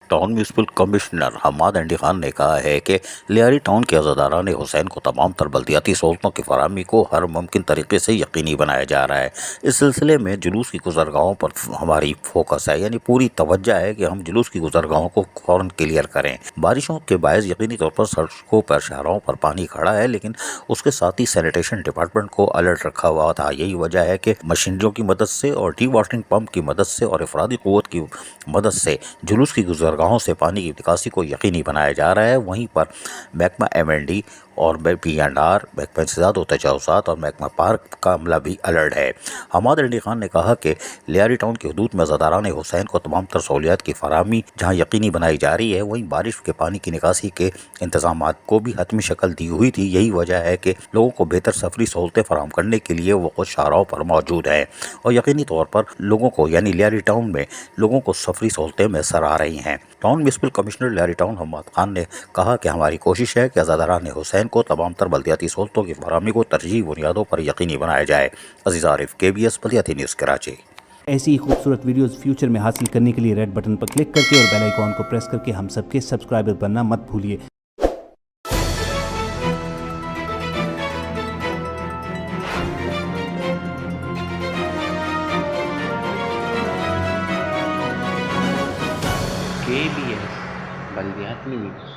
Town municipal commissioner Hammad انڈی خان نے کہا ہے کہ لیاری ٹاؤن کے عزاداران حسین کو تمام تر بلدیاتی سہولتوں کی فراہمی کو ہر ممکن طریقے سے یقینی بنایا جا رہا ہے۔ اس سلسلے میں جلوس کی گزرگاہوں پر ہماری فوکس ہے، یعنی پوری توجہ ہے کہ ہم جلوس کی گزرگاہوں کو فوراً کلیئر کریں۔ بارشوں کے باعث یقینی طور پر سڑکوں پر شاہراہوں پر پانی کھڑا ہے، لیکن اس کے ساتھ ہی سینیٹیشن ڈپارٹمنٹ کو الرٹ رکھا ہوا تھا۔ یہی وجہ ہے کہ مشینریوں کی مدد سے اور ڈی واٹرنگ پمپ کی مدد سے اور افرادی قوت کی مدد سے جلوس کی گزرگاہوں سے پانی کی نکاسی کو یقینی بنایا جا رہا ہے۔ وہیں پر محکمہ M&D اور P&R، محکمہ انسداد و تجاوزات اور محکمہ پارک کا عملہ بھی الرٹ ہے۔ حماد انڈی خان نے کہا کہ لیاری ٹاؤن کی حدود میں عزاداران حسین کو تمام تر سہولیات کی فراہمی جہاں یقینی بنائی جا رہی ہے، وہیں بارش کے پانی کی نکاسی کے انتظامات کو بھی حتمی شکل دی ہوئی تھی۔ یہی وجہ ہے کہ لوگوں کو بہتر سفری سہولتیں فراہم کرنے کے لیے وہ خود شاہراہوں پر موجود ہیں اور یقینی طور پر لوگوں کو، یعنی لیاری ٹاؤن میں لوگوں کو سفری سہولتیں میسر آ رہی ہیں۔ Town municipal commissioner Lyari town Hammad Khan نے کہا کہ ہماری کوشش ہے کہ عزاداران حسین کو تمام تر بلدیاتی سہولتوں کی فراہمی کو ترجیحی بنیادوں پر یقینی بنایا جائے۔ عزیز عارف، KBS بلدیاتی نیوز کراچی۔ ایسی ہی خوبصورت ویڈیوز فیوچر میں حاصل کرنے کے لیے ریڈ بٹن پر کلک کر کے اور بیل آئیکن کو پریس کر کے ہم سب کے سبسکرائبر بننا مت بھولیے۔ KBS بلدیاتی نیوز۔